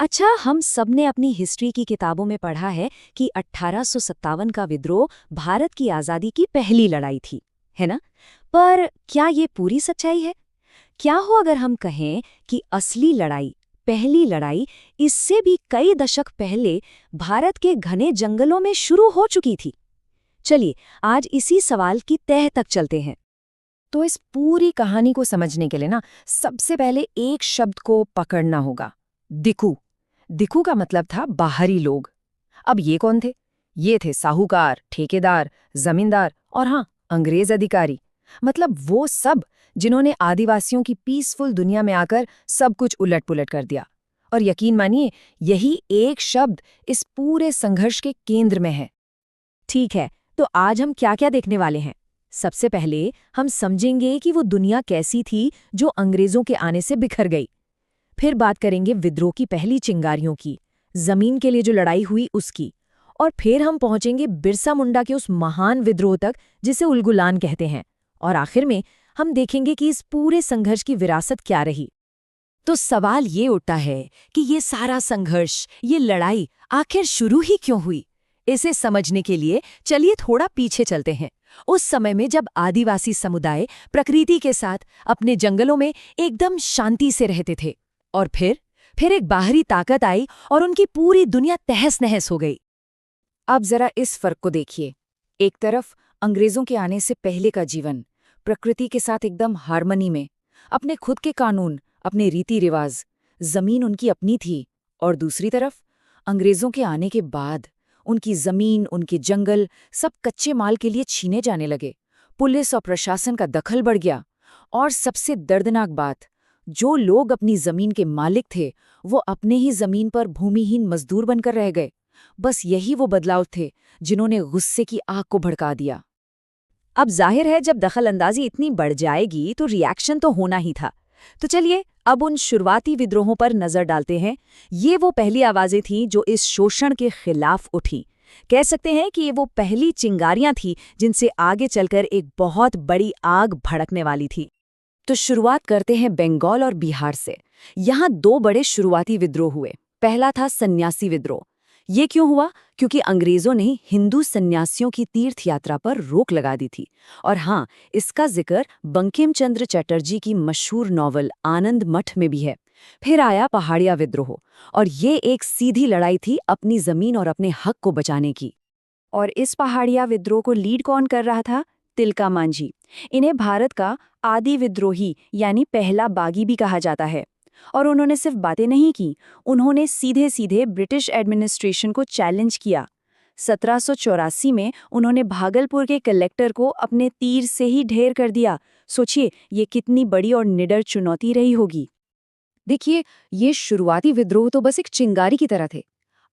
अच्छा, हम सब ने अपनी हिस्ट्री की किताबों में पढ़ा है कि 1857 का विद्रोह भारत की आज़ादी की पहली लड़ाई थी, है ना? पर क्या ये पूरी सच्चाई है? क्या हो अगर हम कहें कि असली लड़ाई, पहली लड़ाई, इससे भी कई दशक पहले भारत के घने जंगलों में शुरू हो चुकी थी? चलिए, आज इसी सवाल की तह तक चलते हैं। तो इस पूरी कहानी को समझने के लिए ना सबसे पहले एक शब्द को पकड़ना होगा। दिकू। दिकू का मतलब था बाहरी लोग। अब ये कौन थे? ये थे साहूकार, ठेकेदार, जमींदार और हाँ, अंग्रेज अधिकारी। मतलब वो सब जिन्होंने आदिवासियों की पीसफुल दुनिया में आकर सब कुछ उलट-पुलट कर दिया। और यकीन मानिए, यही एक शब्द इस पूरे संघर्ष के केंद्र में है। ठीक है, तो आज हम क्या-क्या देखने वाले हैं? सबसे पहले हम समझेंगे कि वो दुनिया कैसी थी जो अंग्रेजों के आने से बिखर गई। फिर बात करेंगे विद्रोह की पहली चिंगारियों की, जमीन के लिए जो लड़ाई हुई उसकी। और फिर हम पहुंचेंगे बिरसा मुंडा के उस महान विद्रोह तक जिसे उलगुलान कहते हैं। और आखिर में हम देखेंगे कि इस पूरे संघर्ष की विरासत क्या रही। तो सवाल ये उठता है कि ये सारा संघर्ष, ये लड़ाई आखिर शुरू ही क्यों हुई? इसे समझने के लिए चलिए थोड़ा पीछे चलते हैं, उस समय में जब आदिवासी समुदाय प्रकृति के साथ अपने जंगलों में एकदम शांति से रहते थे। और फिर एक बाहरी ताकत आई और उनकी पूरी दुनिया तहस-नहस हो गई। अब जरा इस फर्क को देखिए। एक तरफ अंग्रेजों के आने से पहले का जीवन, प्रकृति के साथ एकदम हार्मनी में, अपने खुद के कानून, अपने रीति रिवाज, जमीन उनकी अपनी थी। और दूसरी तरफ अंग्रेजों के आने के बाद उनकी जमीन, उनके जंगल सब कच्चे माल के लिए छीने जाने लगे। पुलिस और प्रशासन का दखल बढ़ गया। और सबसे दर्दनाक बात, जो लोग अपनी जमीन के मालिक थे वो अपने ही जमीन पर भूमिहीन मजदूर बनकर रह गए। बस यही वो बदलाव थे जिन्होंने गुस्से की आग को भड़का दिया। अब जाहिर है जब दखलंदाजी इतनी बढ़ जाएगी तो रिएक्शन तो होना ही था। तो चलिए अब उन शुरुआती विद्रोहों पर नजर डालते हैं। ये वो पहली आवाजें थीं जो इस शोषण के खिलाफ उठी। कह सकते हैं कि ये वो पहली चिंगारियां थीं जिनसे आगे चलकर एक बहुत बड़ी आग भड़कने वाली थी। तो शुरुआत करते हैं बंगाल और बिहार से। यहाँ दो बड़े शुरुआती विद्रोह हुए। पहला था सन्यासी विद्रोह। ये क्यों हुआ? क्योंकि अंग्रेजों ने हिंदू सन्यासियों की तीर्थ यात्रा पर रोक लगा दी थी। और हाँ, इसका जिक्र बंकिम चंद्र चटर्जी की मशहूर नॉवल आनंद मठ में भी है। फिर आया पहाड़िया विद्रोह, और ये एक सीधी लड़ाई थी अपनी जमीन और अपने हक को बचाने की। और इस पहाड़िया विद्रोह को लीड कौन कर रहा था? तिलका मांझी। इन्हें भारत का आदि विद्रोही यानी पहला बागी भी कहा जाता है। और उन्होंने सिर्फ बातें नहीं की, उन्होंने सीधे सीधे ब्रिटिश एडमिनिस्ट्रेशन को चैलेंज किया। 1784 में उन्होंने भागलपुर के कलेक्टर को अपने तीर से ही ढेर कर दिया। सोचिए ये कितनी बड़ी और निडर चुनौती रही होगी। देखिए, ये शुरुआती विद्रोह तो बस एक चिंगारी की तरह थे।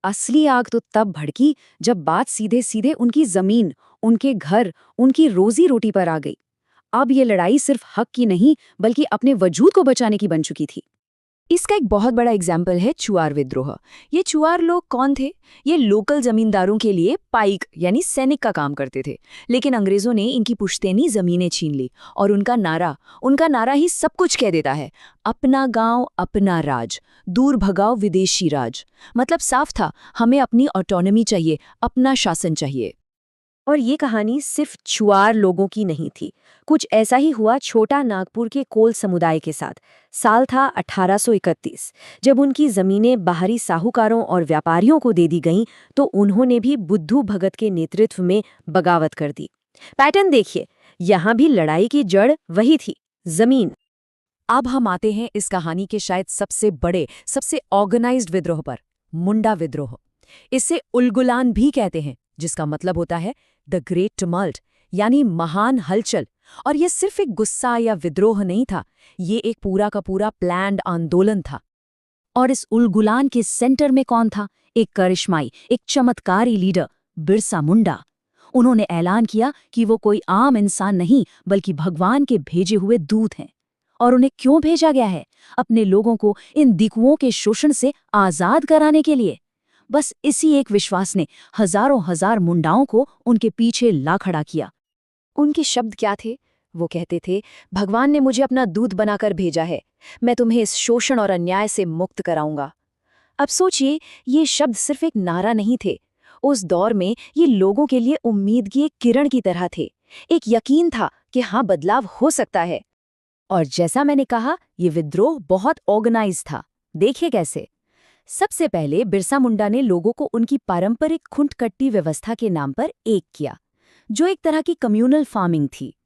असली आग तो तब भड़की जब बात सीधे सीधे उनकी जमीन, उनके घर, उनकी रोजी रोटी पर आ गई। अब ये लड़ाई सिर्फ हक की नहीं बल्कि अपने वजूद को बचाने की बन चुकी थी। इसका एक बहुत बड़ा एग्जाम्पल है चुआर विद्रोह। ये चुआर लोग कौन थे? ये लोकल जमींदारों के लिए पाइक यानी सैनिक का काम करते थे। लेकिन अंग्रेजों ने इनकी पुश्तैनी जमीनें छीन ली और उनका नारा ही सब कुछ कह देता है। अपना गांव, अपना राज, दूर भगाओ विदेशी राज। मतलब साफ था, हमें अपनी ऑटोनॉमी चाहिए, अपना शासन चाहिए। और ये कहानी सिर्फ छुआर लोगों की नहीं थी। कुछ ऐसा ही हुआ छोटा नागपुर के कोल समुदाय के साथ। साल था 1831। जब उनकी जमीनें बाहरी साहूकारों और व्यापारियों को दे दी गईं, तो उन्होंने भी बुद्धू भगत के नेतृत्व में बगावत कर दी। पैटर्न देखिए, यहाँ भी लड़ाई की जड़ वही थी, जमीन। अब हम आते हैं इस कहानी के शायद सबसे बड़े, सबसे ऑर्गेनाइज्ड विद्रोह पर, मुंडा विद्रोह। इसे उलगुलान भी कहते हैं, जिसका मतलब होता है द ग्रेट टमल्ट, यानी महान हलचल। और ये सिर्फ एक गुस्सा या विद्रोह नहीं था, ये एक पूरा का पूरा प्लान्ड आंदोलन था। और इस उलगुलान के सेंटर में कौन था? एक करिश्माई, एक चमत्कारी लीडर, बिरसा मुंडा। उन्होंने ऐलान किया कि वो कोई आम इंसान नहीं बल्कि भगवान के भेजे हुए दूत हैं। और उन्हें क्यों भेजा गया है? अपने लोगों को इन दिकुओं के शोषण से आजाद कराने के लिए। बस इसी एक विश्वास ने हजारों हजार मुंडाओं को उनके पीछे ला खड़ा किया। उनके शब्द क्या थे? वो कहते थे, भगवान ने मुझे अपना दूत बनाकर भेजा है, मैं तुम्हें इस शोषण और अन्याय से मुक्त कराऊंगा। अब सोचिए, ये शब्द सिर्फ एक नारा नहीं थे। उस दौर में ये लोगों के लिए उम्मीद की एक किरण की तरह थे। एक यकीन था कि हाँ, बदलाव हो सकता है। और जैसा मैंने कहा, ये विद्रोह बहुत ऑर्गेनाइज था। देखिए कैसे। सबसे पहले बिरसा मुंडा ने लोगों को उनकी पारंपरिक खुंट-कट्टी व्यवस्था के नाम पर एक किया, जो एक तरह की कम्युनल फार्मिंग थी।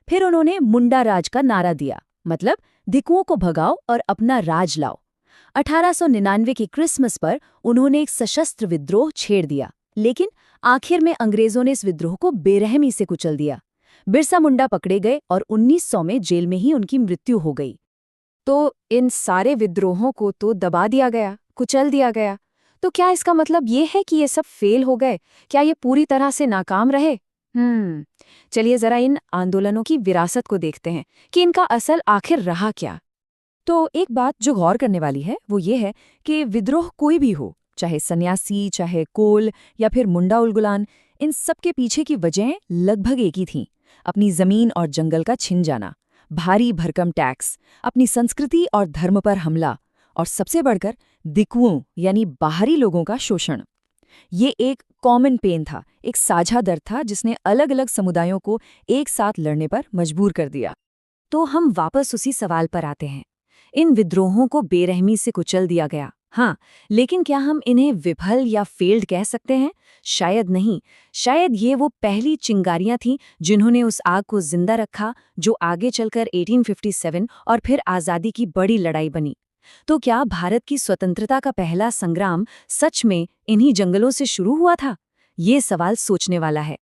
फिर उन्होंने मुंडा राज का नारा दिया, मतलब दिकुओं को भगाओ और अपना राज लाओ। 1899 की क्रिसमस पर उन्होंने एक सशस्त्र विद्रोह छेड़ दिया, लेकिन आखिर में अंग्रेजों ने इस विद्रोह को बेरहमी से कुचल दिया। बिरसा मुंडा पकड़े गए और 1900 में जेल में ही उनकी मृत्यु हो गई। तो इन सारे विद्रोहों को तो दबा दिया गया, कुचल दिया गया। तो क्या इसका मतलब ये है कि ये सब फेल हो गए? क्या ये पूरी तरह से नाकाम रहे? चलिए जरा इन आंदोलनों की विरासत को देखते हैं कि इनका असल आखिर रहा क्या। तो एक बात जो गौर करने वाली है वो ये है कि विद्रोह कोई भी हो, चाहे सन्यासी, चाहे कोल या फिर मुंडा उलगुलान, इन सब के पीछे की वजहें लगभग एक ही थीं। अपनी जमीन और जंगल का छिन जाना, भारी भरकम टैक्स, अपनी संस्कृति और धर्म पर हमला, और सबसे बढ़कर दिकुओं यानी बाहरी लोगों का शोषण। ये एक कॉमन पेन था, एक साझा दर्द था जिसने अलग अलग समुदायों को एक साथ लड़ने पर मजबूर कर दिया। तो हम वापस उसी सवाल पर आते हैं। इन विद्रोहों को बेरहमी से कुचल दिया गया, हाँ, लेकिन क्या हम इन्हें विफल या फेल्ड कह सकते हैं? शायद नहीं। शायद ये वो पहली चिंगारियां थीं जिन्होंने उस आग को जिंदा रखा, जो आगे चलकर 1857 और फिर आज़ादी की बड़ी लड़ाई बनी। तो क्या भारत की स्वतंत्रता का पहला संग्राम सच में इन्हीं जंगलों से शुरू हुआ था? ये सवाल सोचने वाला है।